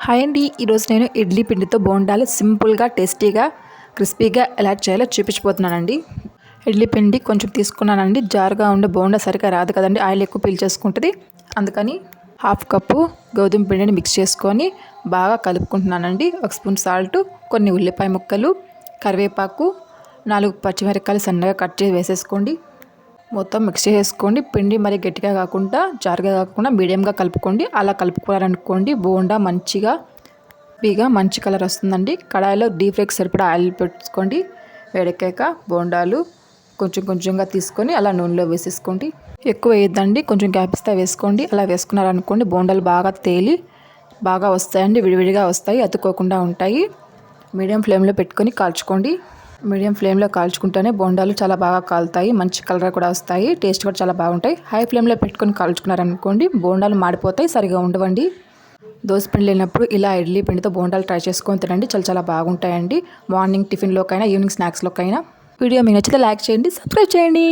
Hi అండి, ఈరోజు నేను ఇడ్లీ పిండితో బోండాలు సింపుల్గా టేస్టీగా క్రిస్పీగా ఎలా చేయాలో చూపించబోతున్నానండి. ఇడ్లీ పిండి కొంచెం తీసుకున్నానండి. జారుగా ఉండే బోండా సరిగ్గా రాదు కదండి, ఆయిల్ ఎక్కువ పీల్చేసుకుంటుంది. అందుకని హాఫ్ కప్పు గోధుమ పిండిని మిక్స్ చేసుకొని బాగా కలుపుకుంటున్నానండి. 1 స్పూన్ సాల్ట్, కొన్ని ఉల్లిపాయ ముక్కలు, కరివేపాకు, 4 పచ్చిమిరపకాయలు సన్నగా కట్ చేసి వేసేసుకోండి. మొత్తం మిక్స్ చేసుకోండి. పిండి మరి గట్టిగా కాకుండా జారుగా కాకుండా మీడియంగా కలుపుకోండి. అలా కలుపుకోవాలనుకోండి బోండా మంచి కలర్ వస్తుందండి. కడాయిలో డీప్ ఫ్రైకి సరిపడా ఆయిల్ పెట్టుకోండి. వేడెక్కాక బోండాలు కొంచెం కొంచెంగా తీసుకొని అలా నూనెలో వేసేసుకోండి. ఎక్కువ వేయద్దండి, కొంచెం గ్యాపిస్తా వేసుకోండి. అలా వేసుకున్నారనుకోండి బోండాలు బాగా తేలి బాగా వస్తాయండి. విడివిడిగా వస్తాయి, అతుక్కోకుండా ఉంటాయి. మీడియం ఫ్లేమ్లో పెట్టుకొని కాల్చుకోండి. మీడియం ఫ్లేమ్లో కాల్చుకుంటేనే బోండాలు చాలా బాగా కాలుతాయి, మంచి కలర్ కూడా వస్తాయి, టేస్ట్ కూడా చాలా బాగుంటాయి. హై ఫ్లేమ్లో పెట్టుకొని కాల్చుకున్నారనుకోండి బోండాలు మాడిపోతాయి, సరిగా ఉండవండి. దోసపిండి లేనప్పుడు ఇలా ఇడ్లీ పిండితో బోండాలు ట్రై చేసుకొని తినండి, చాలా చాలా బాగుంటాయండి. మార్నింగ్ టిఫిన్లోకైనా ఈవినింగ్ స్నాక్స్లోకైనా. వీడియో మీకు నచ్చితే లైక్ చేయండి, సబ్స్క్రైబ్ చేయండి.